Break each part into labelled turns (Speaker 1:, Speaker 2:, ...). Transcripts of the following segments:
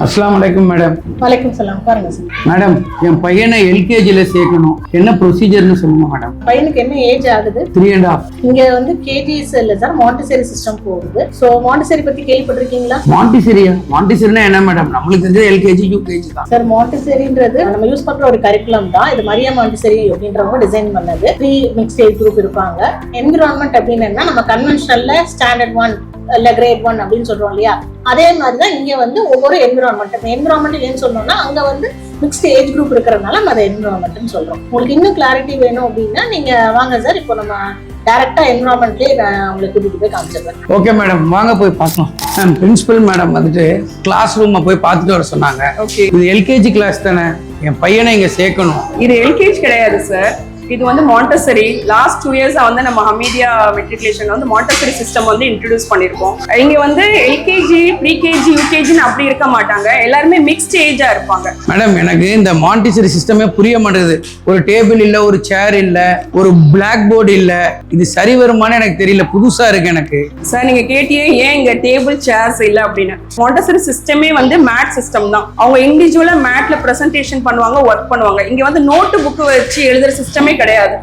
Speaker 1: அஸ்ஸலாமு அலைக்கும் மேடம்.
Speaker 2: வலைக்கும் சலாம். பாருங்க சார்.
Speaker 1: மேடம், என் பையனை எல்கேஜில சேர்க்கணும், என்ன ப்ரொசீஜர்னு சொல்லுங்க மேடம்.
Speaker 2: பையனுக்கு என்ன ஏஜ் ஆகுது?
Speaker 1: 3.5.
Speaker 2: இங்க வந்து கேஜிஸ் இல்ல சார், மாண்டிசரி சிஸ்டம் போகுது. சோ மாண்டிசரி பத்தி கேள்விப்பட்டிருக்கீங்களா?
Speaker 1: மாண்டிசரியா? மாண்டிசரினா என்ன மேடம்? நம்மளுக்கு தெரிஞ்சது எல்கேஜி யூகேஜி தான்.
Speaker 2: சார், மாண்டிசரின்றது நம்ம யூஸ் பண்ற ஒரு கரிக்குலம் தான். இது மரியா மாண்டிசரி அப்படின்றவங்க டிசைன் பண்ணது. 3 மிக்ஸ்ட் ஏஜ் குரூப் இருப்பாங்க. என்விரான்மெண்ட் அப்படின்னு நம்ம கன்வென்ஷனல்ல ஸ்டாண்டர்ட் 1 இல்ல கிரேட் 1 அப்படின்னு சொல்றோம் இல்லையா, அதே மாதிரிதான் இங்க வந்து ஒவ்வொரு என்விரான்மெண்ட் ஏன்னு சொன்னோம்னா அங்க வந்து மிக்ஸ்ட் ஏஜ் குரூப் இருக்கிறதுனால நம்ம அதை என்விரான்மெண்ட்னு சொல்றோம். உங்களுக்கு இன்னும் கிளாரிட்டி வேணும் அப்படின்னா நீங்க வாங்க சார், இப்போ நம்ம டைரக்டா என்விரான்மெண்ட்லயே உங்களுக்கு கூட்டிட்டு போய் காமிச்சிடுறேன்.
Speaker 1: ஓகே மேடம், வாங்க போய் பார்க்கலாம். மேம், பிரின்சிபல் மேடம் வந்துட்டு கிளாஸ் ரூம் போய் பார்த்துட்டு வர சொன்னாங்க.
Speaker 3: ஓகே,
Speaker 1: இது எல்கேஜி கிளாஸ் தானே, என் பையனை இங்க சேர்க்கணும்.
Speaker 3: இது எல்கேஜி கிடையாது சார், இது வந்து மாண்டசரி. லாஸ்ட் 2 இயர்ஸா வந்து நம்ம ஹமீதியா மெட்ரிகுலேஷன்ல வந்து மாண்டசரி சிஸ்டம் வந்து இன்ட்ரடியூஸ் பண்ணிருக்கோம். இங்க வந்து எல்கேஜி, ப்ரீகேஜி, யூகேஜின்னு அப்படி இருக்க மாட்டாங்க, எல்லாருமே மிக்ஸ்ட் ஏஜா இருப்பாங்க.
Speaker 1: மேடம், எனக்கு இந்த மாண்டிசரி சிஸ்டமே புரிய மாட்டேங்குது. ஒரு டேபிள் இல்ல, ஒரு சேர் இல்ல, ஒரு பிளாக் போர்டு இல்ல. இது சரி வருமானு எனக்கு தெரியல, புதுசா இருக்கு எனக்கு.
Speaker 3: சார், நீங்க கேட்டியே ஏன் இங்க டேபிள் சேர்ஸ் இல்ல அப்படின்னு. மாண்டசரி சிஸ்டமே வந்து மேட் சிஸ்டம் தான். அவங்க இண்டிவிஜுவலா மேட்ல பிரசன்டேஷன் பண்ணுவாங்க, ஒர்க் பண்ணுவாங்க. இங்க வந்து நோட்டு புக் வச்சு எழுதுற சிஸ்டமே கிடையாது,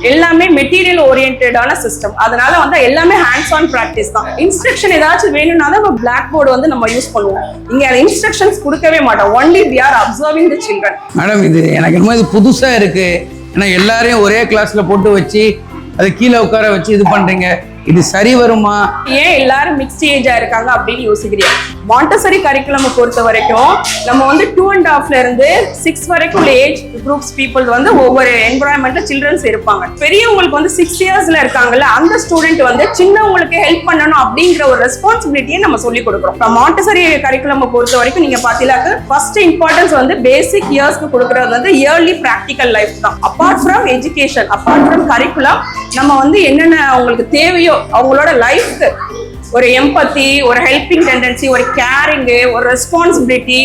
Speaker 3: எல்லாமே மெட்டீரியல் ஓரியன்டான சிஸ்டம். அதனால வந்து எல்லாமே ஹேண்ட்ஸ் ஆன் பிராக்டிஸ் தான். இன்ஸ்ட்ரக்ஷன் ஏதாச்சும் வேணும்னா தான் பிளாக் போர்டு வந்து நம்ம யூஸ் பண்ணுவோம். இங்க இன்ஸ்ட்ரக்ஷன்ஸ் கொடுக்கவே மாட்டோம், only we are observing the children.
Speaker 1: Madam, இது எனக்கு என்னமோ இது புதுசா இருக்கு. ஏன்னா எல்லாரையும் ஒரே கிளாஸ்ல போட்டு வச்சு அது கீழே உட்கார வச்சு இது பண்றீங்க, இது சரி வருமா?
Speaker 3: ஏன் எல்லாரும் மிக்ஸ்ட் ஏஜா இருக்காங்க அப்படின்னு யோசிக்கிறீங்க. மாண்டசரி கரிக்குலம் பொறுத்த வரைக்கும் நம்ம வந்து 2.5 இருந்து 6 வரைக்கும் உள்ள ஏஜ் குரூப்ஸ் பீப்புள் வந்து ஒவ்வொரு என்விரான்மெண்ட்ல சில்ட்ரன்ஸ் இருப்பாங்க. பெரியவங்களுக்கு வந்து 6 இயர்ஸ்ல இருக்காங்கல்ல, அந்த ஸ்டூடெண்ட் வந்து சின்னவங்களுக்கு ஹெல்ப் பண்ணணும் அப்படிங்கிற ஒரு ரெஸ்பான்சிபிலிட்டியை நம்ம சொல்லி கொடுக்குறோம். மாண்டசரி கரிக்குலம் பொறுத்த வரைக்கும் நீங்க பாத்தீங்கன்னா ஃபர்ஸ்ட் இம்பார்ட்டன்ஸ் வந்து பேசிக் இயர்ஸ்க்கு கொடுக்கறது வந்து இயர்லி பிராக்டிக்கல் லைஃப் தான். Apart from education, apart from curriculum, நம்ம வந்து என்னென்ன அவங்களுக்கு தேவையோ அவங்களோட லைஃப்க்கு ஒரு எம்பத்தி, ஒரு ஹெல்பிங் டெண்டன்சி, ஒரு கேரிங், ஒரு responsibility,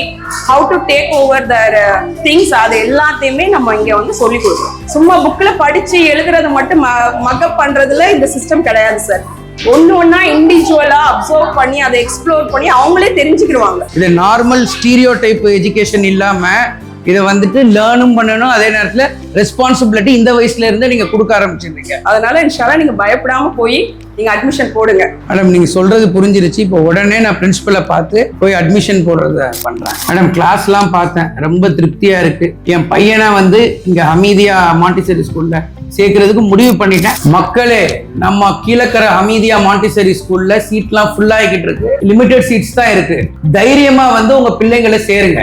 Speaker 3: how to take over Dhar things, அது எல்லாத்தையுமே நம்ம இங்க வந்து சொல்லி கொடுக்குறோம். சும்மா புக்ல படிச்சு எழுதுறது மட்டும் மக்கப் பண்றதுல இந்த சிஸ்டம் கிடையாது சார். ஒன்னா இண்டிவிஜுவலா அப்சர்வ் பண்ணி அதை எக்ஸ்ப்ளோர் பண்ணி அவங்களே தெரிஞ்சுக்கிடுவாங்க.
Speaker 1: இது நார்மல் ஸ்டீரியோ டைப் எஜுகேஷன் இல்லாம இதை வந்துட்டு லேர்னும் பண்ணணும், அதே நேரத்துல ரெஸ்பான்சிபிலிட்டி இந்த வயசுல இருந்து நீங்க கொடுக்க ஆரம்பிச்சிருக்கீங்க.
Speaker 3: அதனால இன்ஷால்லா நீங்க பயப்படாம போய் நீங்க அட்மிஷன் போடுங்க.
Speaker 1: மேடம், நீங்க சொல்றது புரிஞ்சிருச்சு. இப்போ உடனே நான் பிரின்சிபலை பார்த்து போய் அட்மிஷன் போடுறத பண்றேன். மேடம், கிளாஸ்லாம் பார்த்தேன், ரொம்ப திருப்தியா இருக்கு. என் பையனை வந்து இங்க ஹமீதியா மாண்டிசரி ஸ்கூல்ல சேர்க்கறதுக்கு முடிவு பண்ணிட்டேன். மக்களே, நம்ம கீழக்கர ஹமீதியா மாண்டிசரி ஸ்கூல்ல சீட்லாம் ஃபுல் ஆகிக்கிட்டு இருக்கு, லிமிடெட் சீட்ஸ் தான் இருக்கு. தைரியமா வந்து உங்க பிள்ளைங்களை சேருங்க.